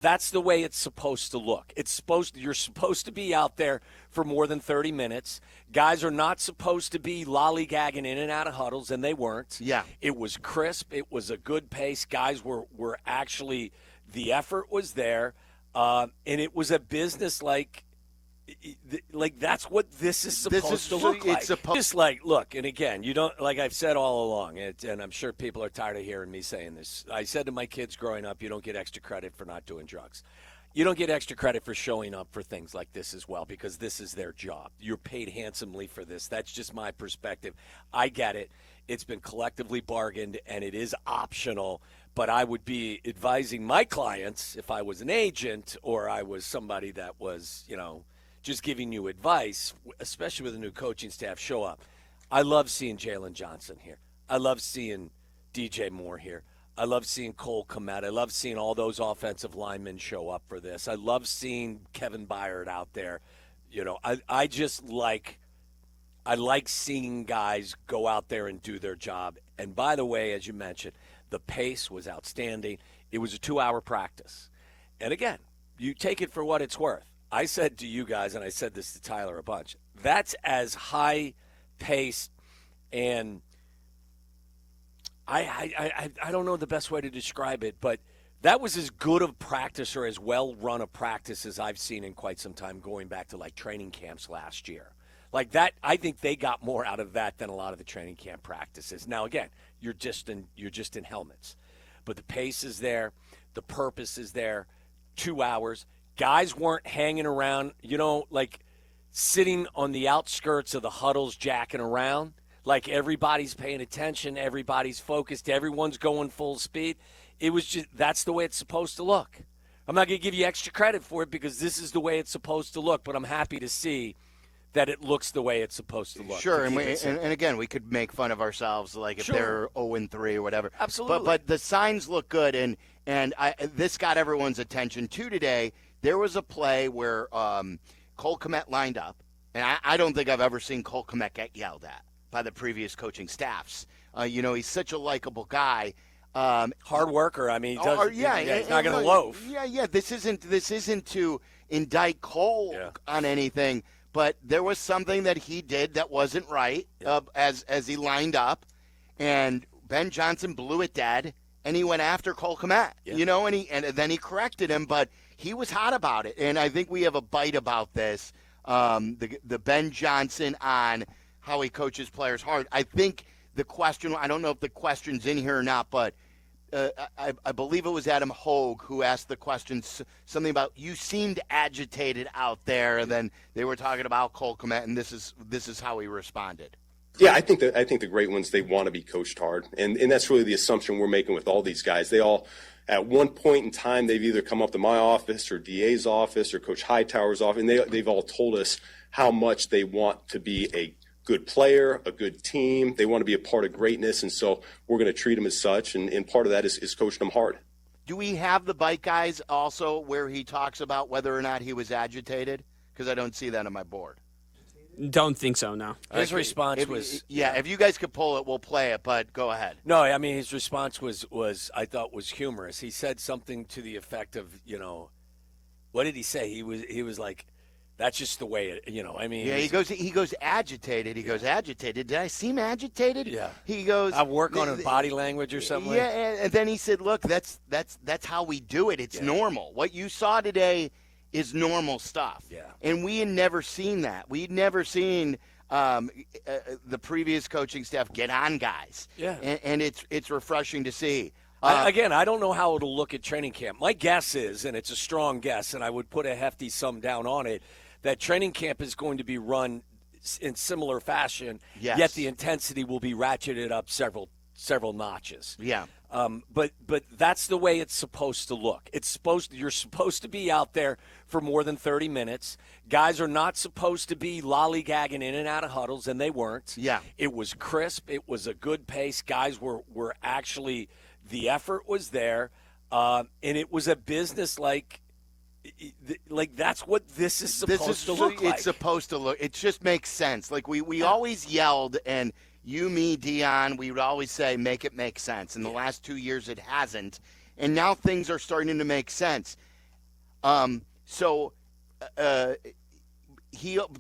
That's the way it's supposed to look. You're supposed to be out there for more than 30 minutes. Guys are not supposed to be lollygagging in and out of huddles, and they weren't. Yeah. It was crisp. It was a good pace. Guys were actually, the effort was there, and it was a business like that's what this is supposed to look like. Just like, look, and again, you don't, like I've said all along, and I'm sure people are tired of hearing me saying this. I said to my kids growing up, you don't get extra credit for not doing drugs. You don't get extra credit for showing up for things like this as well, because this is their job. You're paid handsomely for this. That's just my perspective. I get it. It's been collectively bargained, and it is optional. But I would be advising my clients, if I was an agent or I was somebody that was, just giving you advice, especially with a new coaching staff, show up. I love seeing Jalen Johnson here. I love seeing DJ Moore here. I love seeing Cole Kmet. I love seeing all those offensive linemen show up for this. I love seeing Kevin Byard out there. I like seeing guys go out there and do their job. And by the way, as you mentioned, the pace was outstanding. It was a 2-hour practice. And again, you take it for what it's worth. I said to you guys, and I said this to Tyler a bunch, that's as high-paced, and I don't know the best way to describe it, but that was as good of practice or as well-run a practice as I've seen in quite some time, going back to, like, training camps last year. Like that, I think they got more out of that than a lot of the training camp practices. Now, again, you're just in helmets. But the pace is there. The purpose is there. 2 hours. Guys weren't hanging around, like sitting on the outskirts of the huddles jacking around. Like everybody's paying attention, everybody's focused, everyone's going full speed. It was just, that's the way it's supposed to look. I'm not going to give you extra credit for it because this is the way it's supposed to look, but I'm happy to see that it looks the way it's supposed to look. Sure, and again, we could make fun of ourselves, like if they're 0-3 or whatever. Absolutely. But the signs look good, and this got everyone's attention too today. There was a play where Cole Kmet lined up, and I don't think I've ever seen Cole Kmet get yelled at by the previous coaching staffs. He's such a likable guy. Hard worker. I mean, he's not going to loaf. Yeah. This isn't to indict Cole on anything, but there was something that he did that wasn't right as he lined up, and Ben Johnson blew it dead, and he went after Cole Kmet. And then he corrected him, but he was hot about it, and I think we have a bite about this. The Ben Johnson on how he coaches players hard. I think the question, I don't know if the question's in here or not, but I believe it was Adam Hogue who asked the question, something about, you seemed agitated out there, and then they were talking about Cole Kmet, and this is how he responded. Yeah, I think the great ones, they want to be coached hard, and that's really the assumption we're making with all these guys. They all, at one point in time, they've either come up to my office or DA's office or Coach Hightower's office, and they've all told us how much they want to be a good player, a good team. They want to be a part of greatness, and so we're going to treat them as such, and part of that is coaching them hard. Do we have the bite guys also where he talks about whether or not he was agitated? Because I don't see that on my board. Don't think so, no. His response was... Yeah, if you guys could pull it, we'll play it, but go ahead. No, I mean, his response was I thought was humorous. He said something to the effect of, what did he say? He was like, that's just the way it, I mean. Yeah, he goes agitated. He goes, agitated. Did I seem agitated? Yeah. He goes, I work on his body language or something. Yeah, and then he said, look, that's how we do it. It's normal. What you saw today is normal stuff. Yeah. And we had never seen that. We'd never seen the previous coaching staff get on guys. Yeah. And it's refreshing to see. Again, I don't know how it'll look at training camp. My guess is, and it's a strong guess, and I would put a hefty sum down on it, that training camp is going to be run in similar fashion, yet the intensity will be ratcheted up several notches. Yeah. But that's the way it's supposed to look. You're supposed to be out there for more than 30 minutes. Guys are not supposed to be lollygagging in and out of huddles, and they weren't. Yeah. It was crisp. It was a good pace. Guys were actually, the effort was there, and it was a business like that's what this is supposed to look like. It's supposed to look. It just makes sense. Like we always yelled, and you, me, Dion, we would always say, make it make sense. In the last 2 years, it hasn't. And now things are starting to make sense. So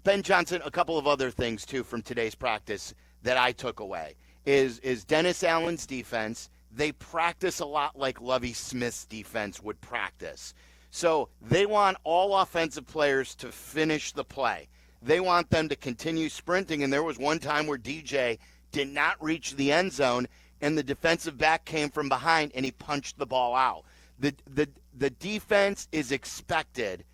Ben Johnson, a couple of other things too from today's practice that I took away is Dennis Allen's defense. They practice a lot like Lovie Smith's defense would practice. So they want all offensive players to finish the play. They want them to continue sprinting, and there was one time where DJ did not reach the end zone, and the defensive back came from behind, and he punched the ball out. The defense is expected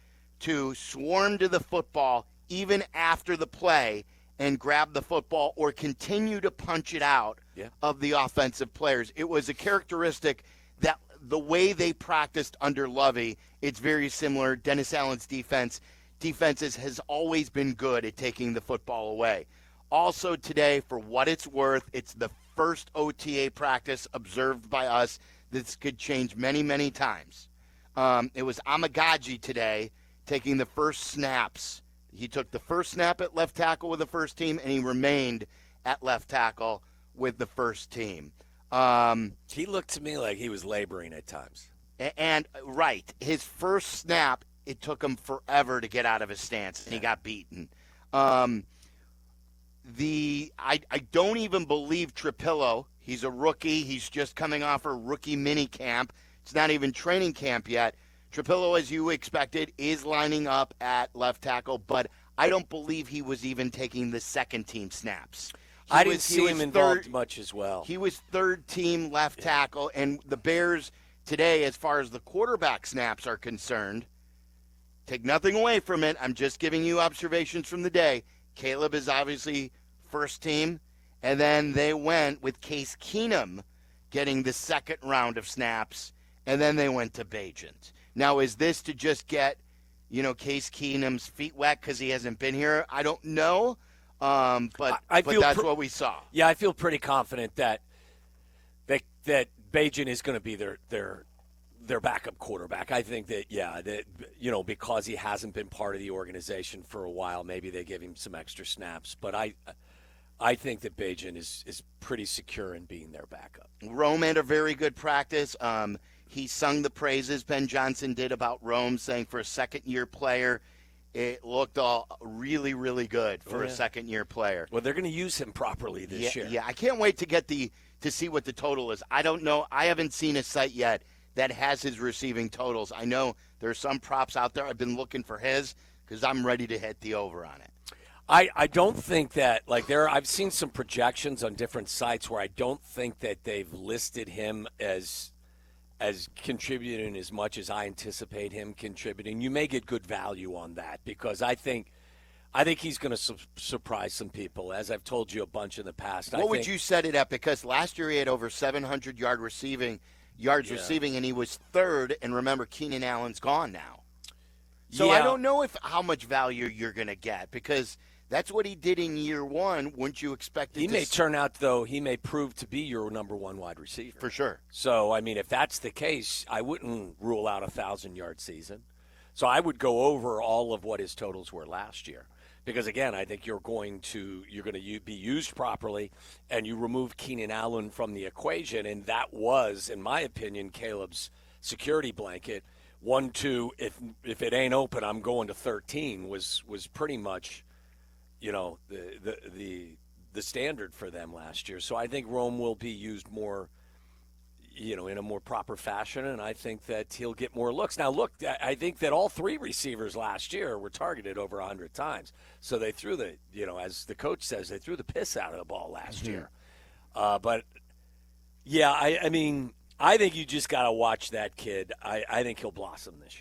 to swarm to the football even after the play and grab the football or continue to punch it out of the offensive players. It was a characteristic that the way they practiced under Lovie, it's very similar. Dennis Allen's defenses has always been good at taking the football away. Also today, for what it's worth, it's the first OTA practice observed by us. This could change many, many times. It was Amagaji today taking the first snaps. He took the first snap at left tackle with the first team, and he remained at left tackle with the first team. He looked to me like he was laboring at times. And right, his first snap, it took him forever to get out of his stance, and he got beaten. I don't even believe Trapillo. He's a rookie. He's just coming off a rookie mini camp. It's not even training camp yet. Trapillo, as you expected, is lining up at left tackle, but I don't believe he was even taking the second team snaps. I didn't see him involved much as well. He was third team left tackle, and the Bears today, as far as the quarterback snaps are concerned, take nothing away from it. I'm just giving you observations from the day. Caleb is obviously first team, and then they went with Case Keenum getting the second round of snaps, and then they went to Bajent. Now, is this to just get, Case Keenum's feet wet because he hasn't been here? I don't know, but that's what we saw. Yeah, I feel pretty confident that Bajent is going to be their backup quarterback. I think that, because he hasn't been part of the organization for a while, maybe they give him some extra snaps. But I think that Bajent is pretty secure in being their backup. Rome had a very good practice. He sung the praises Ben Johnson did about Rome, saying for a second-year player, it looked all really, really good for a second-year player. Well, they're going to use him properly this year. Yeah, I can't wait to see what the total is. I don't know. I haven't seen a site yet that has his receiving totals. I know there are some props out there. I've been looking for his because I'm ready to hit the over on it. I don't think that, I've seen some projections on different sites where I don't think that they've listed him as contributing as much as I anticipate him contributing. You may get good value on that because I think he's going to surprise some people, as I've told you a bunch in the past. What would you set it at? Because last year he had over 700 yards receiving, and he was third. And remember, Keenan Allen's gone now. So I don't know how much value you're going to get because that's what he did in year one. Wouldn't you expect it He may turn out, though, he may prove to be your number one wide receiver. For sure. So, if that's the case, I wouldn't rule out a 1,000-yard season. So I would go over all of what his totals were last year. Because, again, I think you're going to be used properly, and you remove Keenan Allen from the equation, and that was, in my opinion, Caleb's security blanket. 1-2, if it ain't open, I'm going to 13 was pretty much, the standard for them last year. So I think Rome will be used more, in a more proper fashion, and I think that he'll get more looks. Now, look, I think that all three receivers last year were targeted over 100 times. So they threw as the coach says, they threw the piss out of the ball last year. But, yeah, I think you just got to watch that kid. I think he'll blossom this year.